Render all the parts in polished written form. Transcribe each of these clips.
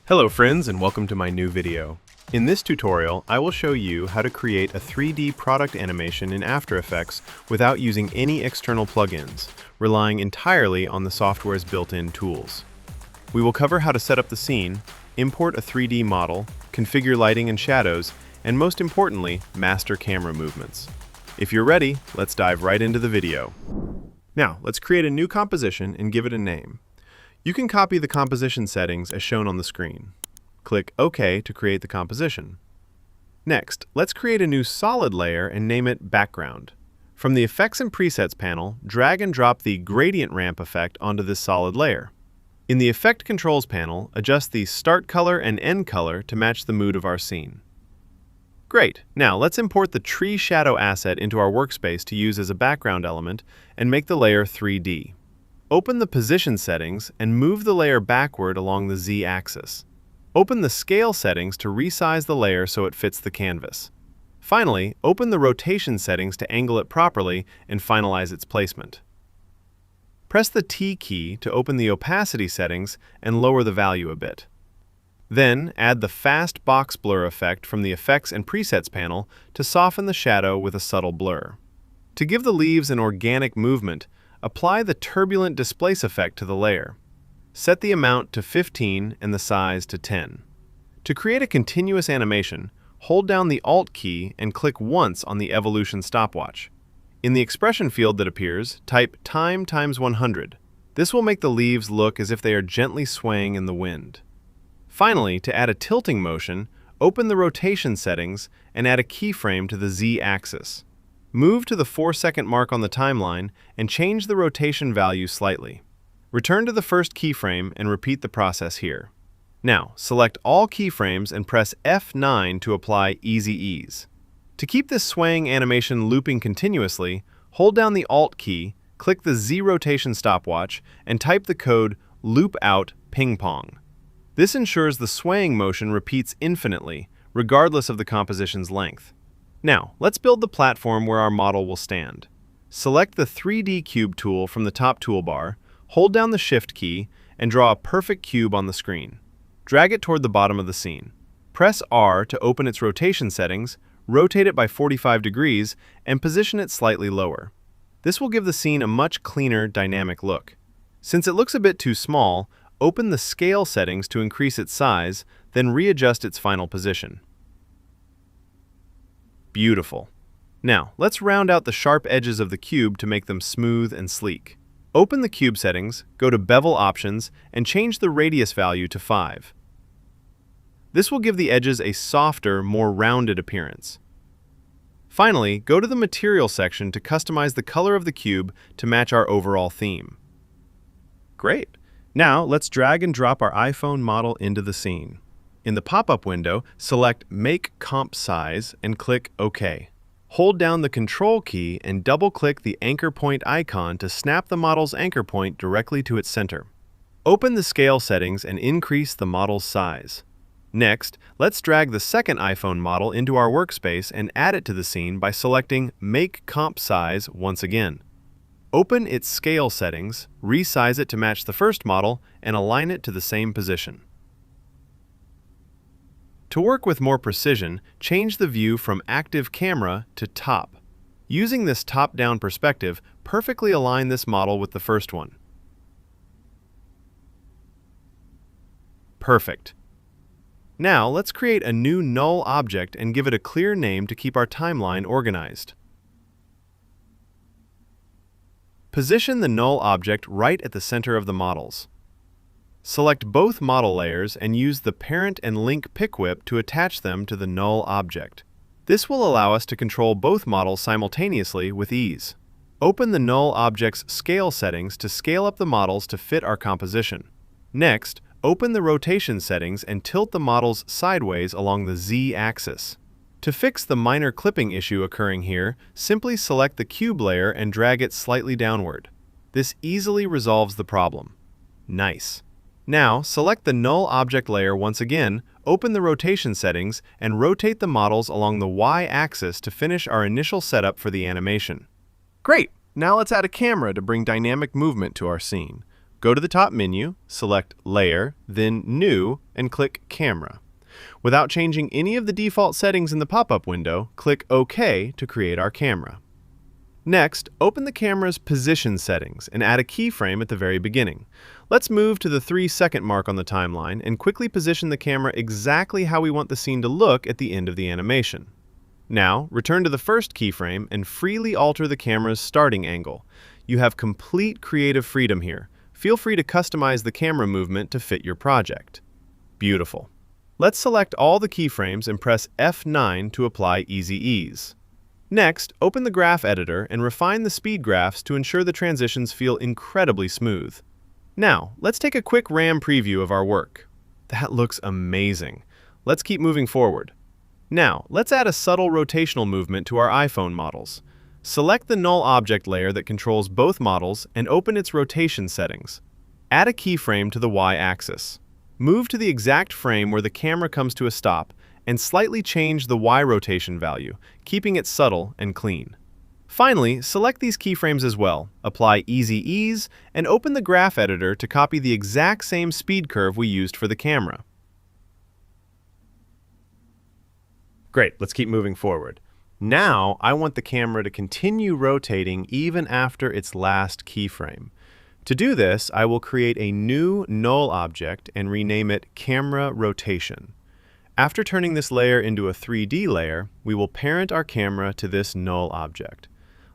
Hello friends and welcome to my new video. In this tutorial, I will show you how to create a 3D product animation in After Effects without using any external plugins, relying entirely on the software's built-in tools. We will cover how to set up the scene, import a 3D model, configure lighting and shadows, and most importantly, master camera movements. If you're ready, let's dive right into the video. Now, let's create a new composition and give it a name. You can copy the composition settings as shown on the screen. Click OK to create the composition. Next, let's create a new solid layer and name it Background. From the Effects and Presets panel, drag and drop the Gradient Ramp effect onto this solid layer. In the Effect Controls panel, adjust the Start Color and End Color to match the mood of our scene. Great! Now let's import the Tree Shadow asset into our workspace to use as a background element and make the layer 3D. Open the Position settings and move the layer backward along the Z-axis. Open the Scale settings to resize the layer so it fits the canvas. Finally, open the Rotation settings to angle it properly and finalize its placement. Press the T key to open the Opacity settings and lower the value a bit. Then, add the Fast Box Blur effect from the Effects and Presets panel to soften the shadow with a subtle blur. To give the leaves an organic movement, apply the Turbulent Displace effect to the layer. Set the amount to 15 and the size to 10. To create a continuous animation, hold down the Alt key and click once on the Evolution stopwatch. In the expression field that appears, type Time times 100. This will make the leaves look as if they are gently swaying in the wind. Finally, to add a tilting motion, open the Rotation settings and add a keyframe to the Z-axis. Move to the 4-second mark on the timeline and change the rotation value slightly. Return to the first keyframe and repeat the process here. Now, select all keyframes and press F9 to apply Easy Ease. To keep this swaying animation looping continuously, hold down the Alt key, click the Z rotation stopwatch, and type the code Loop Out Ping Pong. This ensures the swaying motion repeats infinitely, regardless of the composition's length. Now, let's build the platform where our model will stand. Select the 3D Cube tool from the top toolbar, hold down the Shift key, and draw a perfect cube on the screen. Drag it toward the bottom of the scene. Press R to open its rotation settings, rotate it by 45 degrees, and position it slightly lower. This will give the scene a much cleaner, dynamic look. Since it looks a bit too small, open the Scale settings to increase its size, then readjust its final position. Beautiful. Now, let's round out the sharp edges of the cube to make them smooth and sleek. Open the cube settings, go to Bevel Options, and change the radius value to 5. This will give the edges a softer, more rounded appearance. Finally, go to the Material section to customize the color of the cube to match our overall theme. Great! Now, let's drag and drop our iPhone model into the scene. In the pop-up window, select Make Comp Size and click OK. Hold down the Control key and double-click the anchor point icon to snap the model's anchor point directly to its center. Open the Scale settings and increase the model's size. Next, let's drag the second iPhone model into our workspace and add it to the scene by selecting Make Comp Size once again. Open its Scale settings, resize it to match the first model, and align it to the same position. To work with more precision, change the view from Active Camera to Top. Using this top-down perspective, perfectly align this model with the first one. Perfect. Now, let's create a new null object and give it a clear name to keep our timeline organized. Position the null object right at the center of the models. Select both model layers and use the Parent and Link Pick Whip to attach them to the null object. This will allow us to control both models simultaneously with ease. Open the null object's Scale settings to scale up the models to fit our composition. Next, open the Rotation settings and tilt the models sideways along the Z-axis. To fix the minor clipping issue occurring here, simply select the cube layer and drag it slightly downward. This easily resolves the problem. Nice. Now, select the null object layer once again, open the rotation settings, and rotate the models along the Y-axis to finish our initial setup for the animation. Great! Now let's add a camera to bring dynamic movement to our scene. Go to the top menu, select Layer, then New, and click Camera. Without changing any of the default settings in the pop-up window, click OK to create our camera. Next, open the camera's position settings and add a keyframe at the very beginning. Let's move to the 3-second mark on the timeline and quickly position the camera exactly how we want the scene to look at the end of the animation. Now, return to the first keyframe and freely alter the camera's starting angle. You have complete creative freedom here. Feel free to customize the camera movement to fit your project. Beautiful. Let's select all the keyframes and press F9 to apply Easy Ease. Next, open the graph editor and refine the speed graphs to ensure the transitions feel incredibly smooth. Now, let's take a quick RAM preview of our work. That looks amazing. Let's keep moving forward. Now, let's add a subtle rotational movement to our iPhone models. Select the null object layer that controls both models and open its rotation settings. Add a keyframe to the Y-axis. Move to the exact frame where the camera comes to a stop and slightly change the Y rotation value, keeping it subtle and clean. Finally, select these keyframes as well, apply Easy Ease, and open the graph editor to copy the exact same speed curve we used for the camera. Great, let's keep moving forward. Now, I want the camera to continue rotating even after its last keyframe. To do this, I will create a new null object and rename it Camera Rotation. After turning this layer into a 3D layer, we will parent our camera to this null object.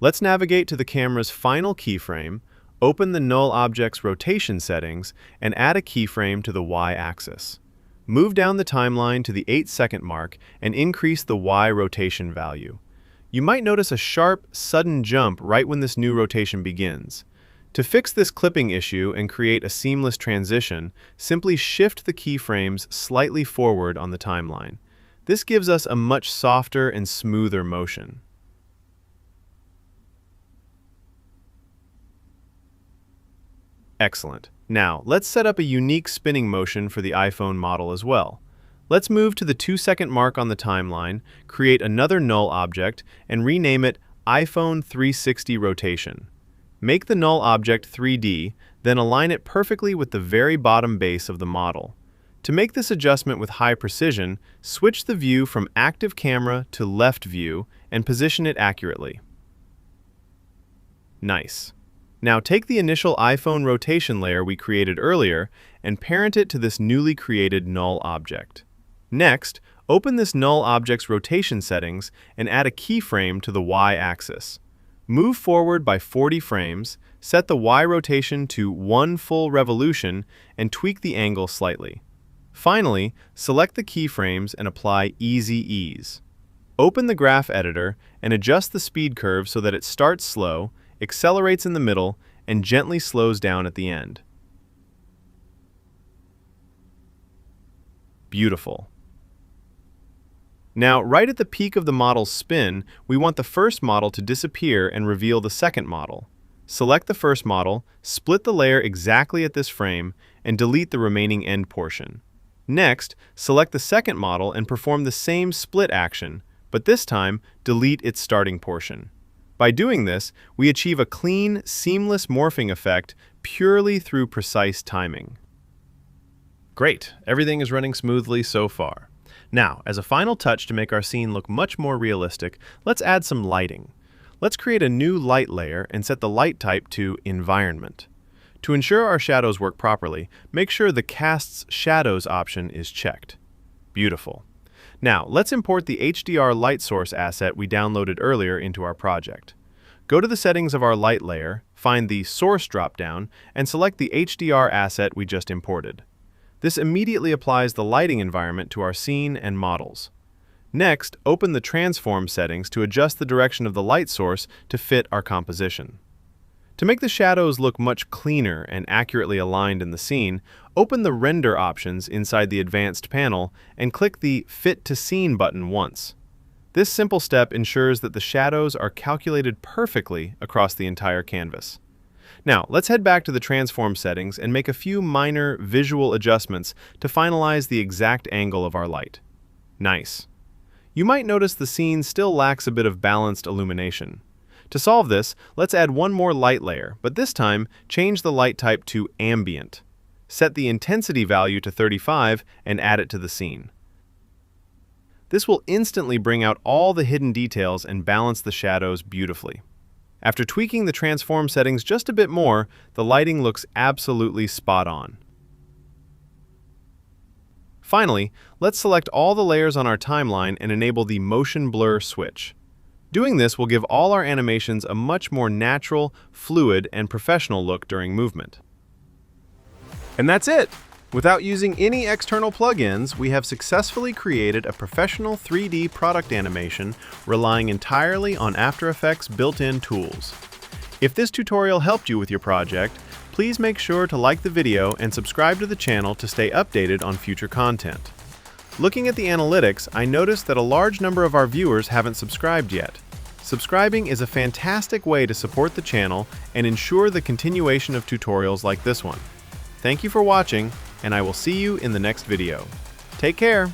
Let's navigate to the camera's final keyframe, open the null object's rotation settings, and add a keyframe to the Y-axis. Move down the timeline to the 8-second mark and increase the Y rotation value. You might notice a sharp, sudden jump right when this new rotation begins. To fix this clipping issue and create a seamless transition, simply shift the keyframes slightly forward on the timeline. This gives us a much softer and smoother motion. Excellent. Now, let's set up a unique spinning motion for the iPhone model as well. Let's move to the 2-second mark on the timeline, create another null object, and rename it iPhone 360 Rotation. Make the null object 3D, then align it perfectly with the very bottom base of the model. To make this adjustment with high precision, switch the view from active camera to left view and position it accurately. Nice. Now take the initial iPhone rotation layer we created earlier and parent it to this newly created null object. Next, open this null object's rotation settings and add a keyframe to the Y-axis. Move forward by 40 frames, set the Y rotation to 1 full revolution, and tweak the angle slightly. Finally, select the keyframes and apply Easy Ease. Open the graph editor and adjust the speed curve so that it starts slow, accelerates in the middle, and gently slows down at the end. Beautiful. Now, right at the peak of the model's spin, we want the first model to disappear and reveal the second model. Select the first model, split the layer exactly at this frame, and delete the remaining end portion. Next, select the second model and perform the same split action, but this time, delete its starting portion. By doing this, we achieve a clean, seamless morphing effect purely through precise timing. Great, everything is running smoothly so far. Now, as a final touch to make our scene look much more realistic, let's add some lighting. Let's create a new light layer and set the light type to Environment. To ensure our shadows work properly, make sure the Cast's Shadows option is checked. Beautiful. Now, let's import the HDR light source asset we downloaded earlier into our project. Go to the settings of our light layer, find the Source dropdown, and select the HDR asset we just imported. This immediately applies the lighting environment to our scene and models. Next, open the Transform settings to adjust the direction of the light source to fit our composition. To make the shadows look much cleaner and accurately aligned in the scene, open the Render options inside the Advanced panel and click the Fit to Scene button once. This simple step ensures that the shadows are calculated perfectly across the entire canvas. Now, let's head back to the Transform settings and make a few minor visual adjustments to finalize the exact angle of our light. Nice. You might notice the scene still lacks a bit of balanced illumination. To solve this, let's add one more light layer, but this time, change the light type to ambient. Set the intensity value to 35 and add it to the scene. This will instantly bring out all the hidden details and balance the shadows beautifully. After tweaking the transform settings just a bit more, the lighting looks absolutely spot on. Finally, let's select all the layers on our timeline and enable the motion blur switch. Doing this will give all our animations a much more natural, fluid, and professional look during movement. And that's it! Without using any external plugins, we have successfully created a professional 3D product animation relying entirely on After Effects built-in tools. If this tutorial helped you with your project, please make sure to like the video and subscribe to the channel to stay updated on future content. Looking at the analytics, I noticed that a large number of our viewers haven't subscribed yet. Subscribing is a fantastic way to support the channel and ensure the continuation of tutorials like this one. Thank you for watching, and I will see you in the next video. Take care!